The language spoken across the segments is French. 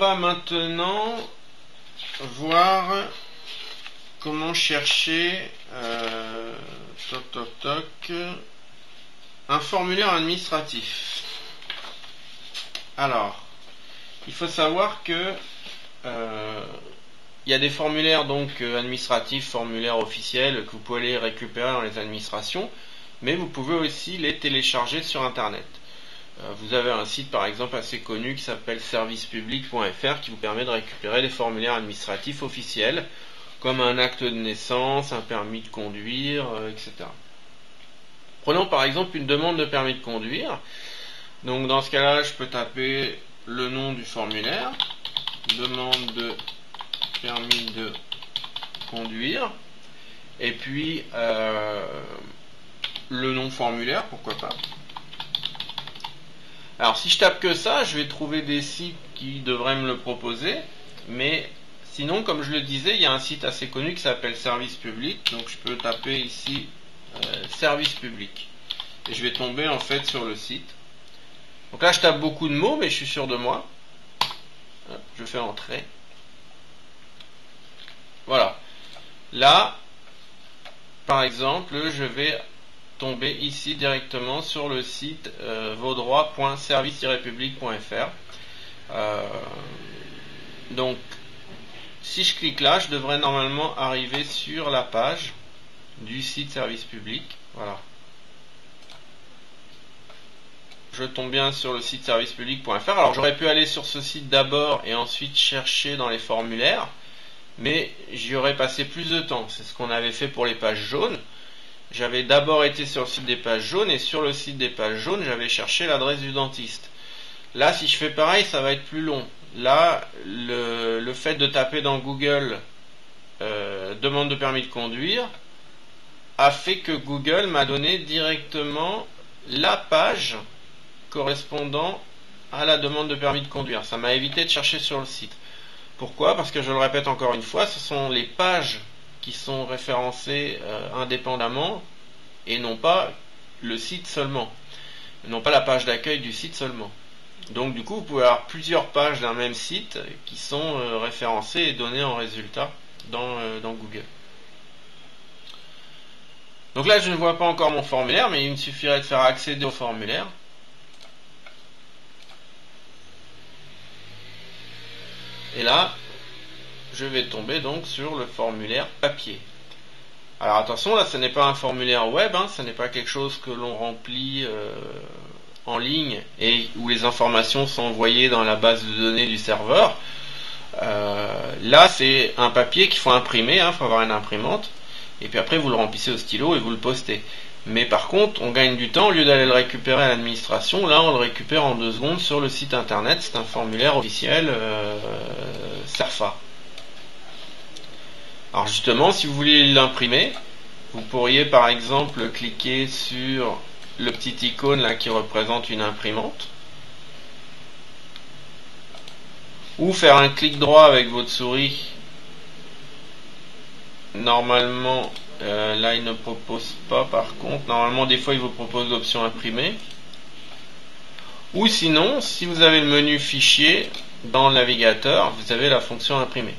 va maintenant voir comment chercher un formulaire administratif. Alors, il faut savoir que il y a des formulaires donc administratifs, formulaires officiels que vous pouvez aller récupérer dans les administrations, mais vous pouvez aussi les télécharger sur Internet. Vous avez un site par exemple assez connu qui s'appelle servicepublic.fr qui vous permet de récupérer des formulaires administratifs officiels comme un acte de naissance, un permis de conduire, etc. Prenons par exemple une demande de permis de conduire. Donc dans ce cas-là, je peux taper le nom du formulaire, demande de permis de conduire, et puis le nom formulaire, pourquoi pas. Alors si je tape que ça, je vais trouver des sites qui devraient me le proposer, mais sinon, comme je le disais, il y a un site assez connu qui s'appelle Service Public, donc je peux taper ici Service Public, et je vais tomber en fait sur le site. Donc là je tape beaucoup de mots, mais je suis sûr de moi. Hop, je fais entrer. Voilà. Là, par exemple, je vais tomber ici directement sur le site vaudroit.service-public.fr. Donc, si je clique là, je devrais normalement arriver sur la page du site Service Public. Voilà. Je tombe bien sur le site servicepublic.fr. Alors, j'aurais pu aller sur ce site d'abord et ensuite chercher dans les formulaires, mais j'y aurais passé plus de temps. C'est ce qu'on avait fait pour les pages jaunes. J'avais d'abord été sur le site des pages jaunes, et sur le site des pages jaunes, j'avais cherché l'adresse du dentiste. Là, si je fais pareil, ça va être plus long. Là, le fait de taper dans Google demande de permis de conduire a fait que Google m'a donné directement la page correspondant à la demande de permis de conduire. Ça m'a évité de chercher sur le site. Pourquoi ? Parce que je le répète encore une fois, ce sont les pages qui sont référencées indépendamment et non pas le site seulement, non pas la page d'accueil du site seulement. Donc du coup vous pouvez avoir plusieurs pages d'un même site qui sont référencées et données en résultat dans Google. Donc là je ne vois pas encore mon formulaire, mais il me suffirait de faire accéder au formulaire. Et là, je vais tomber donc sur le formulaire papier. Alors attention, là ce n'est pas un formulaire web, ce n'est pas quelque chose que l'on remplit en ligne et où les informations sont envoyées dans la base de données du serveur. Là c'est un papier qu'il faut imprimer, il faut avoir une imprimante, et puis après vous le remplissez au stylo et vous le postez. Mais par contre, on gagne du temps, au lieu d'aller le récupérer à l'administration, là on le récupère en 2 secondes sur le site internet. C'est un formulaire officiel CERFA. Alors justement, si vous voulez l'imprimer, vous pourriez par exemple cliquer sur le petit icône là qui représente une imprimante, ou faire un clic droit avec votre souris. Normalement, là il ne propose pas, par contre, normalement des fois il vous propose l'option imprimer. Ou sinon, si vous avez le menu fichier dans le navigateur, vous avez la fonction imprimer.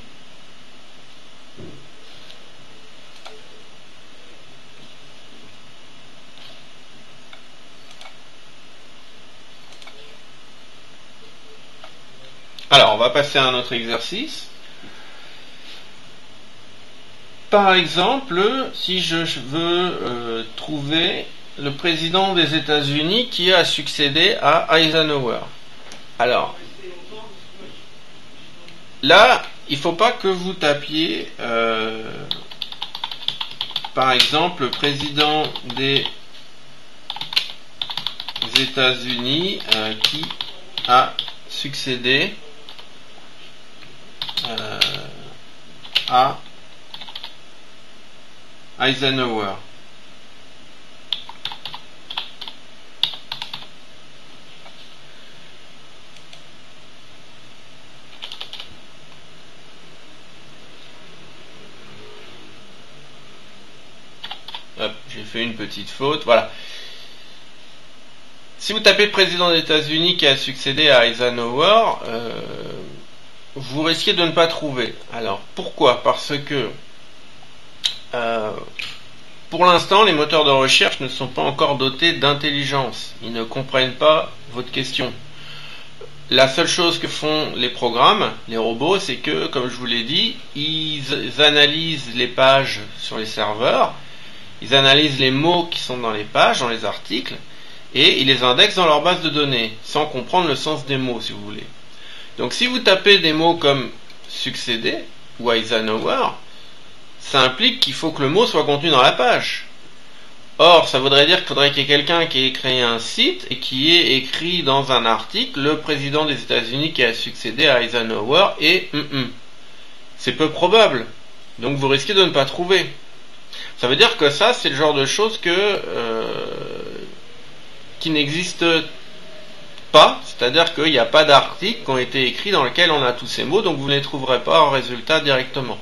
Alors, on va passer à un autre exercice. Par exemple, si je veux trouver le président des États-Unis qui a succédé à Eisenhower. Alors, là, il ne faut pas que vous tapiez, par exemple, le président des États-Unis qui a succédé à Eisenhower. Hop, j'ai fait une petite faute, voilà. Si vous tapez président des États-Unis qui a succédé à Eisenhower, vous risquez de ne pas trouver. Alors pourquoi? Parce que pour l'instant, les moteurs de recherche ne sont pas encore dotés d'intelligence. Ils ne comprennent pas votre question. La seule chose que font les programmes, les robots, c'est que, comme je vous l'ai dit, ils analysent les pages sur les serveurs, ils analysent les mots qui sont dans les pages, dans les articles, et ils les indexent dans leur base de données, sans comprendre le sens des mots, si vous voulez. Donc si vous tapez des mots comme succéder ou Eisenhower, ça implique qu'il faut que le mot soit contenu dans la page. Or, ça voudrait dire qu'il faudrait qu'il y ait quelqu'un qui ait créé un site et qui ait écrit dans un article le président des États-Unis qui a succédé à Eisenhower et c'est peu probable. Donc vous risquez de ne pas trouver. Ça veut dire que ça, c'est le genre de choses qui n'existe pas, c'est-à-dire qu'il n'y a pas d'article qui ont été écrits dans lequel on a tous ces mots, donc vous ne les trouverez pas en résultat directement.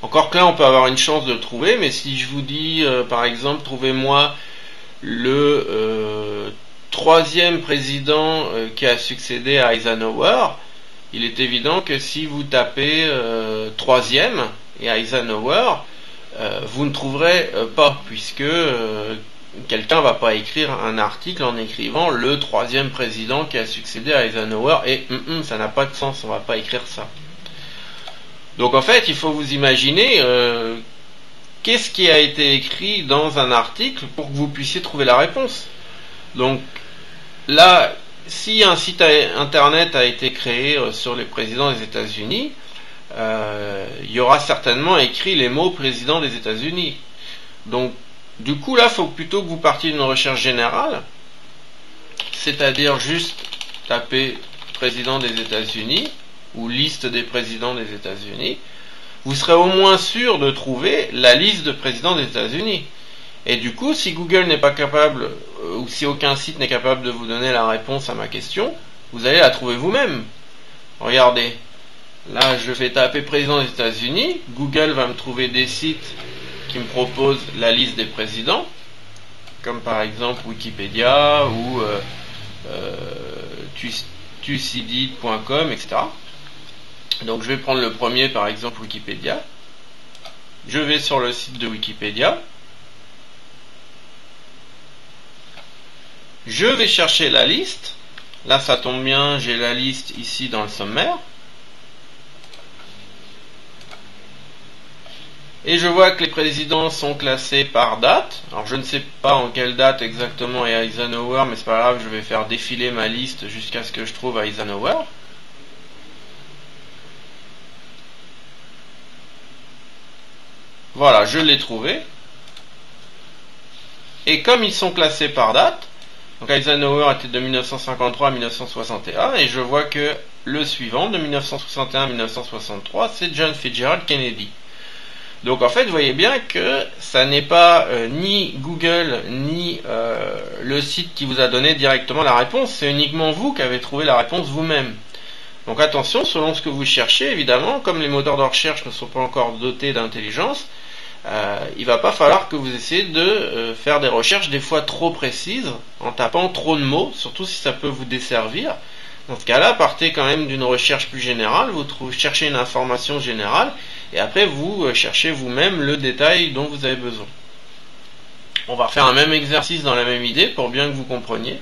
Encore que là, on peut avoir une chance de le trouver, mais si je vous dis, par exemple, trouvez-moi le troisième président qui a succédé à Eisenhower, il est évident que si vous tapez troisième et Eisenhower, vous ne trouverez pas, puisque quelqu'un va pas écrire un article en écrivant le troisième président qui a succédé à Eisenhower, et ça n'a pas de sens, on va pas écrire ça. Donc en fait, il faut vous imaginer qu'est-ce qui a été écrit dans un article pour que vous puissiez trouver la réponse. Donc là, si un site internet a été créé sur les présidents des États-Unis, il y aura certainement écrit les mots président des États-Unis. Donc du coup là, il faut plutôt que vous partiez d'une recherche générale, c'est-à-dire juste taper président des États-Unis ou liste des présidents des États-Unis, vous serez au moins sûr de trouver la liste de présidents des États-Unis. Et du coup, si Google n'est pas capable, ou si aucun site n'est capable de vous donner la réponse à ma question, vous allez la trouver vous-même. Regardez, là je vais taper président des États-Unis, Google va me trouver des sites qui me proposent la liste des présidents, comme par exemple Wikipédia ou Thucydide.com, etc. Donc je vais prendre le premier, par exemple Wikipédia. Je vais sur le site de Wikipédia. Je vais chercher la liste. Là ça tombe bien, j'ai la liste ici dans le sommaire. Et je vois que les présidents sont classés par date. Alors je ne sais pas en quelle date exactement est Eisenhower, mais c'est pas grave, je vais faire défiler ma liste jusqu'à ce que je trouve Eisenhower. Voilà, je l'ai trouvé. Et comme ils sont classés par date, donc Eisenhower était de 1953 à 1961, et je vois que le suivant, de 1961 à 1963, c'est John Fitzgerald Kennedy. Donc en fait, vous voyez bien que ça n'est pas ni Google, ni le site qui vous a donné directement la réponse, c'est uniquement vous qui avez trouvé la réponse vous-même. Donc attention, selon ce que vous cherchez, évidemment, comme les moteurs de recherche ne sont pas encore dotés d'intelligence, il va pas falloir que vous essayez de faire des recherches des fois trop précises, en tapant trop de mots, surtout si ça peut vous desservir. Dans ce cas-là, partez quand même d'une recherche plus générale, vous cherchez une information générale, et après vous cherchez vous-même le détail dont vous avez besoin. On va faire un même exercice dans la même idée pour bien que vous compreniez.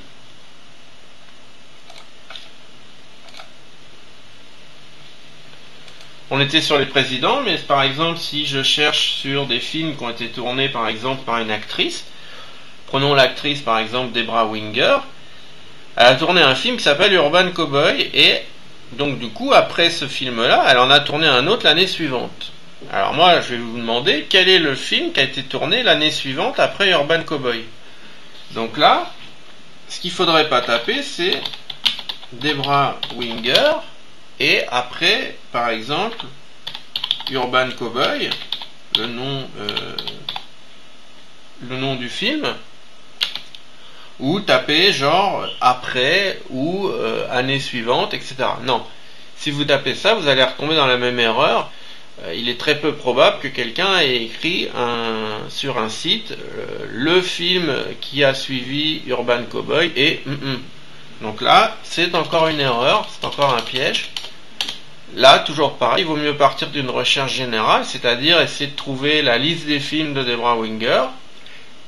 On était sur les présidents, mais par exemple si je cherche sur des films qui ont été tournés par exemple par une actrice, prenons l'actrice par exemple Debra Winger, elle a tourné un film qui s'appelle Urban Cowboy, et donc du coup après ce film-là, elle en a tourné un autre l'année suivante. Alors moi je vais vous demander quel est le film qui a été tourné l'année suivante après Urban Cowboy. Donc là, ce qu'il faudrait pas taper c'est Debra Winger, et après, par exemple, Urban Cowboy, le nom du film, ou taper genre après ou année suivante, etc. Non, si vous tapez ça, vous allez retomber dans la même erreur. Il est très peu probable que quelqu'un ait écrit sur un site le film qui a suivi Urban Cowboy et donc là, c'est encore une erreur, c'est encore un piège. Là, toujours pareil, il vaut mieux partir d'une recherche générale, c'est-à-dire essayer de trouver la liste des films de Debra Winger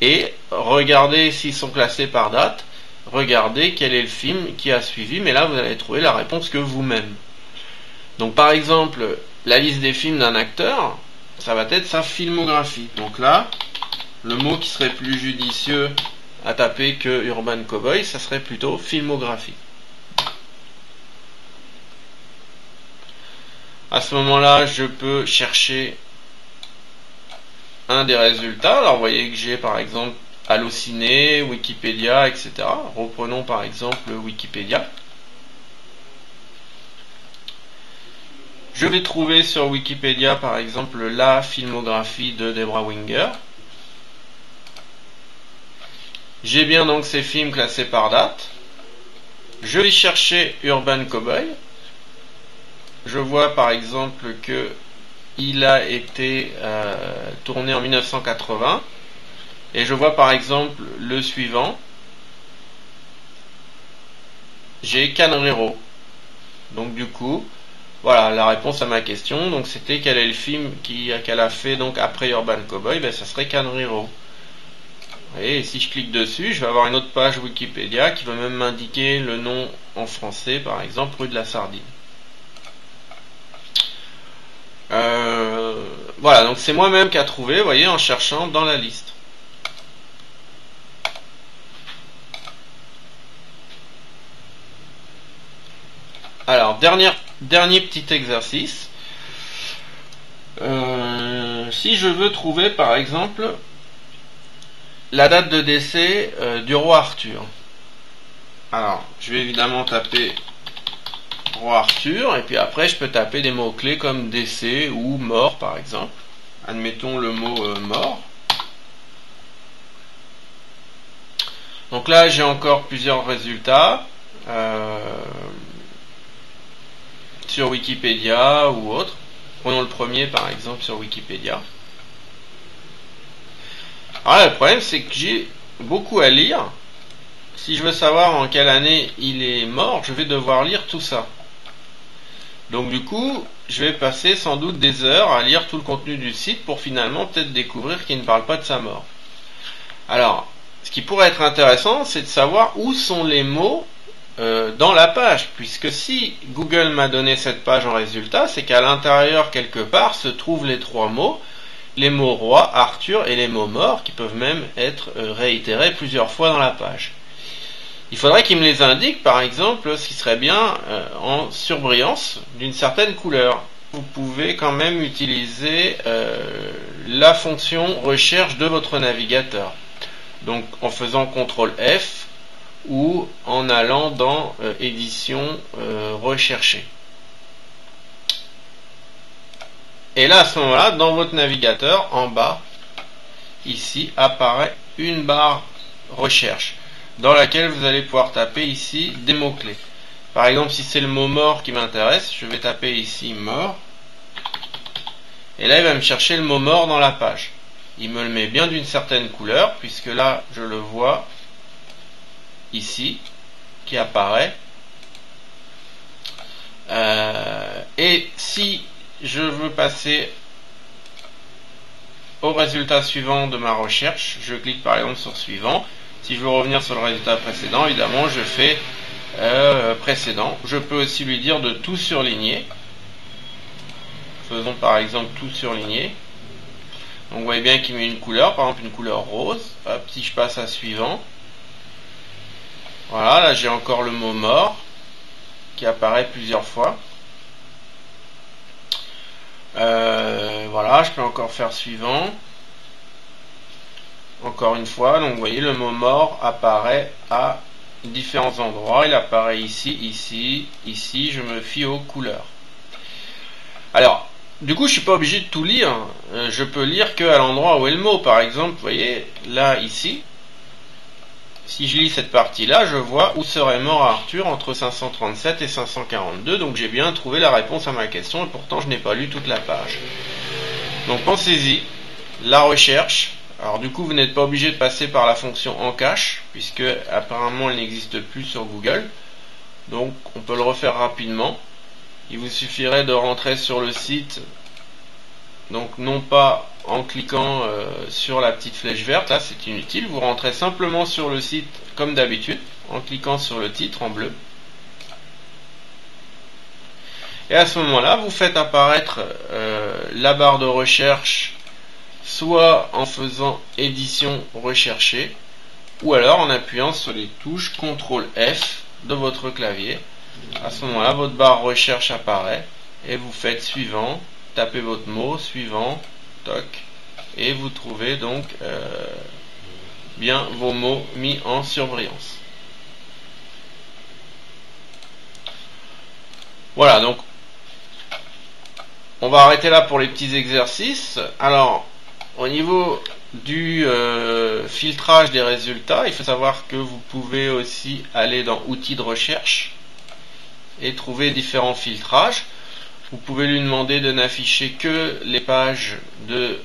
et regarder s'ils sont classés par date, regarder quel est le film qui a suivi, mais là vous allez trouver la réponse que vous-même. Donc par exemple, la liste des films d'un acteur, ça va être sa filmographie. Donc là, le mot qui serait plus judicieux à taper que Urban Cowboy, ça serait plutôt filmographie. À ce moment-là, je peux chercher un des résultats. Alors vous voyez que j'ai par exemple Allociné, Wikipédia, etc. Reprenons par exemple Wikipédia. Je vais trouver sur Wikipédia par exemple la filmographie de Debra Winger. J'ai bien donc ces films classés par date. Je vais chercher Urban Cowboy. Je vois par exemple que il a été tourné en 1980. Et je vois par exemple le suivant. J'ai Canrero. Donc du coup, voilà la réponse à ma question. Donc c'était quel est le film qu'elle a fait donc après Urban Cowboy, ben ça serait Canrero. Et si je clique dessus, je vais avoir une autre page Wikipédia qui va même m'indiquer le nom en français, par exemple rue de la Sardine. Voilà, donc c'est moi-même qui a trouvé, vous voyez, en cherchant dans la liste. Alors, dernier petit exercice. Si je veux trouver, par exemple, la date de décès du roi Arthur. Alors, je vais évidemment taper roi Arthur, et puis après, je peux taper des mots-clés comme décès ou mort, par exemple. Admettons le mot mort. Donc là, j'ai encore plusieurs résultats. Sur Wikipédia ou autre. Prenons le premier par exemple sur Wikipédia. Alors là, le problème c'est que j'ai beaucoup à lire. Si je veux savoir en quelle année il est mort, je vais devoir lire tout ça. Donc du coup, je vais passer sans doute des heures à lire tout le contenu du site pour finalement peut-être découvrir qu'il ne parle pas de sa mort. Alors, ce qui pourrait être intéressant, c'est de savoir où sont les mots dans la page, puisque si Google m'a donné cette page en résultat, c'est qu'à l'intérieur quelque part se trouvent les trois mots, les mots roi, Arthur et les mots morts, qui peuvent même être réitérés plusieurs fois dans la page. Il faudrait qu'il me les indique, par exemple, ce qui serait bien en surbrillance d'une certaine couleur. Vous pouvez quand même utiliser la fonction recherche de votre navigateur. Donc en faisant CTRL F, ou en allant dans édition rechercher. Et là à ce moment-là, dans votre navigateur, en bas, ici apparaît une barre recherche, dans laquelle vous allez pouvoir taper ici des mots-clés. Par exemple, si c'est le mot mort qui m'intéresse, je vais taper ici mort, et là il va me chercher le mot mort dans la page. Il me le met bien d'une certaine couleur, puisque là je le vois ici qui apparaît. Et si je veux passer au résultat suivant de ma recherche, je clique par exemple sur suivant. Si je veux revenir sur le résultat précédent, évidemment je fais précédent. Je peux aussi lui dire de tout surligner. Faisons par exemple tout surligner. Donc vous voyez bien qu'il met une couleur, par exemple une couleur rose. Hop, si je passe à suivant, voilà, là j'ai encore le mot mort qui apparaît plusieurs fois. Voilà, je peux encore faire suivant. Encore une fois, donc vous voyez le mot mort apparaît à différents endroits. Il apparaît ici, ici, ici. Je me fie aux couleurs. Alors, du coup, je suis pas obligé de tout lire. Je peux lire que à l'endroit où est le mot. Par exemple, vous voyez, là, ici. Si je lis cette partie-là, je vois où serait mort Arthur entre 537 et 542. Donc j'ai bien trouvé la réponse à ma question et pourtant je n'ai pas lu toute la page. Donc pensez-y, la recherche. Alors du coup, vous n'êtes pas obligé de passer par la fonction en cache, puisque apparemment elle n'existe plus sur Google. Donc on peut le refaire rapidement. il vous suffirait de rentrer sur le site, donc non pas en cliquant sur la petite flèche verte, là c'est inutile, vous rentrez simplement sur le site comme d'habitude, en cliquant sur le titre en bleu. Et à ce moment-là, vous faites apparaître la barre de recherche, soit en faisant édition recherchée, ou alors en appuyant sur les touches CTRL F de votre clavier. À ce moment-là, votre barre recherche apparaît, et vous faites suivant, tapez votre mot, suivant, toc, et vous trouvez donc bien vos mots mis en surbrillance. Voilà, donc on va arrêter là pour les petits exercices. Alors, au niveau du filtrage des résultats, il faut savoir que vous pouvez aussi aller dans outils de recherche et trouver différents filtrages. Vous pouvez lui demander de n'afficher que les pages de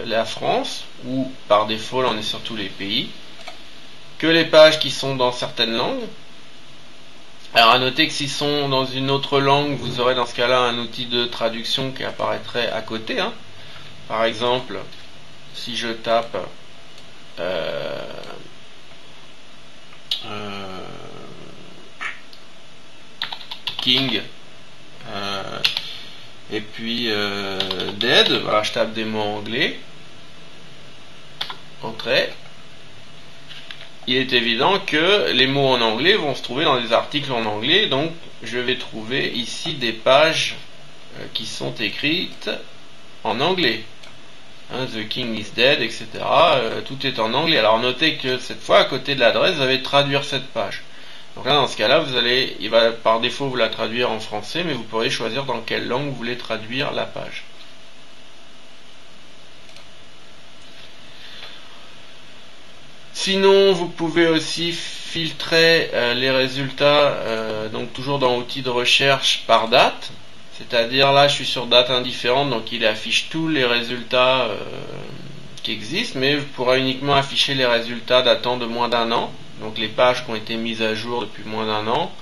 la France, ou par défaut, là on est sur tous les pays, que les pages qui sont dans certaines langues. Alors à noter que s'ils sont dans une autre langue, vous aurez dans ce cas-là un outil de traduction qui apparaîtrait à côté. Par exemple, si je tape King et puis Dead, voilà, je tape des mots anglais, entrée. Il est évident que les mots en anglais vont se trouver dans des articles en anglais, donc je vais trouver ici des pages qui sont écrites en anglais. The King is dead, etc. Tout est en anglais. Alors notez que cette fois, à côté de l'adresse, vous allez traduire cette page. Donc là, dans ce cas-là, il va par défaut vous la traduire en français, mais vous pourrez choisir dans quelle langue vous voulez traduire la page. Sinon, vous pouvez aussi filtrer les résultats, donc toujours dans outils de recherche par date. C'est-à-dire là, je suis sur date indifférente, donc il affiche tous les résultats qui existent, mais je pourrais uniquement afficher les résultats datant de moins d'un an, donc les pages qui ont été mises à jour depuis moins d'un an,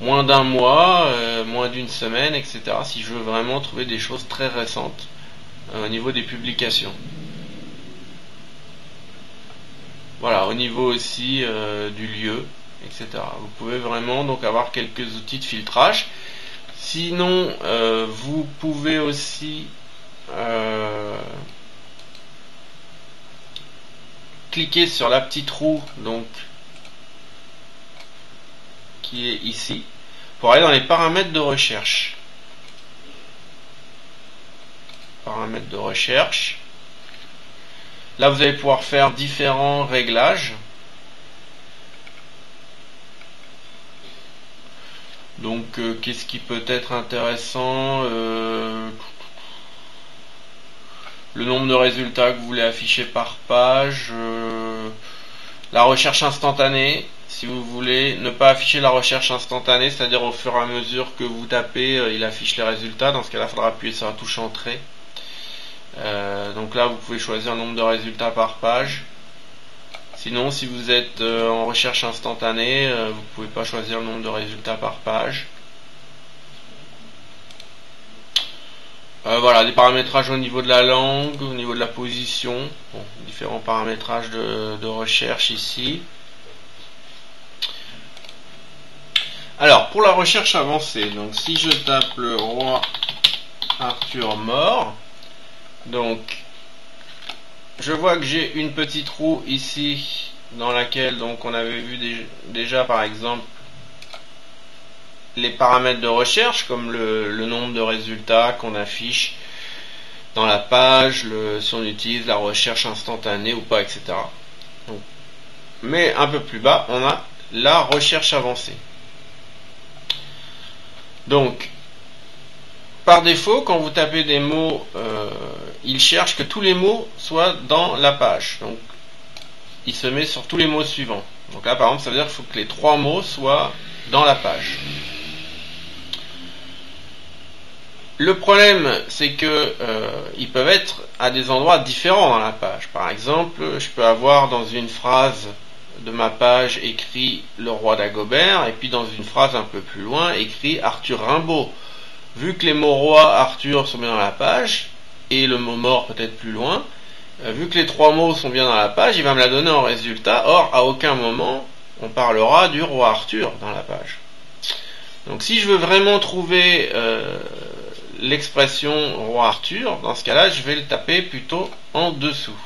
moins d'un mois, moins d'une semaine, etc. Si je veux vraiment trouver des choses très récentes au niveau des publications. Voilà, au niveau aussi du lieu, etc. Vous pouvez vraiment donc avoir quelques outils de filtrage. Sinon, vous pouvez aussi cliquer sur la petite roue donc qui est ici pour aller dans les paramètres de recherche. Paramètres de recherche. Là, vous allez pouvoir faire différents réglages. Donc, qu'est-ce qui peut être intéressant? Le nombre de résultats que vous voulez afficher par page. La recherche instantanée. Si vous voulez ne pas afficher la recherche instantanée, c'est-à-dire au fur et à mesure que vous tapez, il affiche les résultats. Dans ce cas-là, il faudra appuyer sur la touche Entrée. Donc là, vous pouvez choisir le nombre de résultats par page. Sinon, si vous êtes en recherche instantanée, vous ne pouvez pas choisir le nombre de résultats par page. Voilà, des paramétrages au niveau de la langue, au niveau de la position. Bon, différents paramétrages de recherche ici. Alors, pour la recherche avancée, donc si je tape le roi Arthur mort, donc je vois que j'ai une petite roue ici dans laquelle donc on avait vu déjà par exemple les paramètres de recherche comme le nombre de résultats qu'on affiche dans la page, si on utilise la recherche instantanée ou pas, etc. Donc, mais un peu plus bas on a la recherche avancée. Donc par défaut, quand vous tapez des mots, il cherche que tous les mots soient dans la page. Donc, il se met sur tous les mots suivants. Donc là, par exemple, ça veut dire qu'il faut que les 3 mots soient dans la page. Le problème, c'est que ils peuvent être à des endroits différents dans la page. Par exemple, je peux avoir dans une phrase de ma page écrit le roi d'Agobert, et puis dans une phrase un peu plus loin écrit Arthur Rimbaud. vu que les mots roi, Arthur sont bien dans la page, et le mot mort peut-être plus loin, vu que les 3 mots sont bien dans la page, il va me la donner en résultat. Or, à aucun moment, on parlera du roi Arthur dans la page. Donc si je veux vraiment trouver l'expression roi Arthur, dans ce cas-là, je vais le taper plutôt en dessous.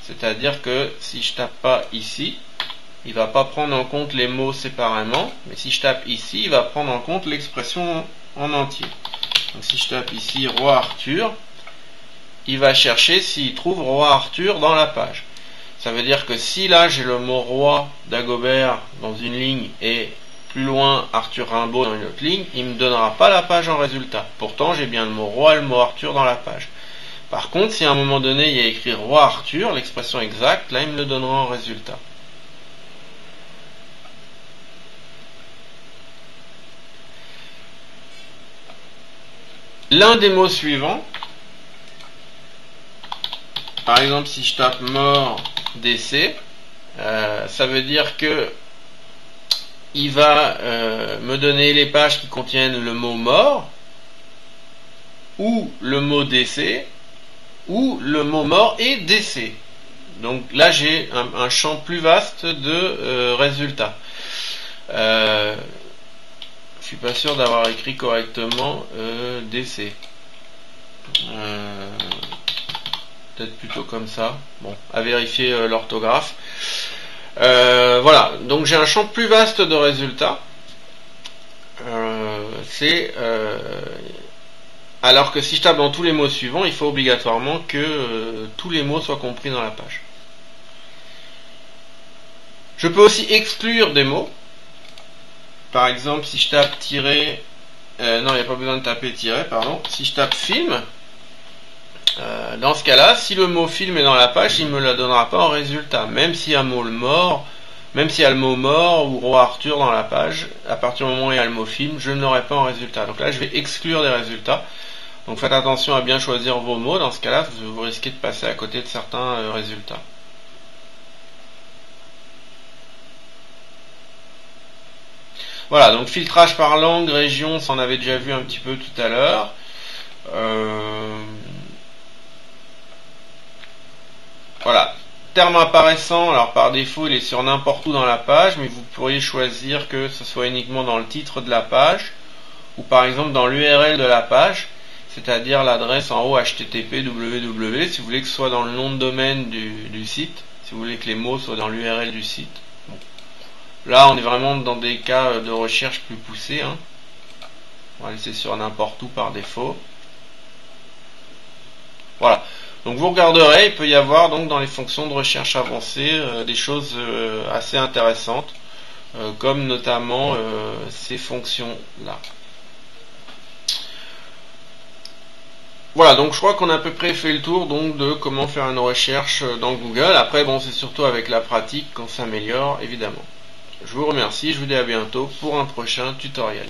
C'est-à-dire que si je tape pas ici, il va pas prendre en compte les mots séparément, mais si je tape ici, il va prendre en compte l'expression en entier. Donc si je tape ici roi Arthur, il va chercher s'il trouve roi Arthur dans la page. Ça veut dire que si là j'ai le mot roi d'Agobert dans une ligne et plus loin Arthur Rimbaud dans une autre ligne, il ne me donnera pas la page en résultat. Pourtant j'ai bien le mot roi et le mot Arthur dans la page. Par contre, si à un moment donné il y a écrit roi Arthur, l'expression exacte, là il me le donnera en résultat. L'un des mots suivants, par exemple si je tape mort décès, ça veut dire que il va me donner les pages qui contiennent le mot mort, ou le mot décès, ou le mot mort et décès. Donc là j'ai un champ plus vaste de résultats. Je suis pas sûr d'avoir écrit correctement décès. Peut-être plutôt comme ça. Bon, à vérifier l'orthographe. Voilà, donc j'ai un champ plus vaste de résultats. Alors que si je tape dans tous les mots suivants, il faut obligatoirement que tous les mots soient compris dans la page. Je peux aussi exclure des mots. Par exemple, si je tape tiret, non, il n'y a pas besoin de taper tiret, pardon. Si je tape film, dans ce cas-là, si le mot film est dans la page, il ne me la donnera pas en résultat. Même s'il y a le mot mort, même s'il y a le mot mort ou roi Arthur dans la page, à partir du moment où il y a le mot film, je ne l'aurai pas en résultat. Donc là, je vais exclure des résultats. Donc faites attention à bien choisir vos mots. Dans ce cas-là, vous risquez de passer à côté de certains résultats. Voilà, donc filtrage par langue, région, ça on avait déjà vu un petit peu tout à l'heure. Voilà, terme apparaissant, alors par défaut il est sur n'importe où dans la page, mais vous pourriez choisir que ce soit uniquement dans le titre de la page, ou par exemple dans l'URL de la page, c'est-à-dire l'adresse en haut http www, si vous voulez que ce soit dans le nom de domaine du site, si vous voulez que les mots soient dans l'URL du site. Bon. Là, on est vraiment dans des cas de recherche plus poussés. On va laisser sur n'importe où par défaut. Voilà. Donc vous regarderez, il peut y avoir donc dans les fonctions de recherche avancées des choses assez intéressantes, comme notamment ces fonctions-là. Voilà, donc je crois qu'on a à peu près fait le tour donc de comment faire une recherche dans Google. Après, bon, c'est surtout avec la pratique qu'on s'améliore, évidemment. Je vous remercie, je vous dis à bientôt pour un prochain tutoriel.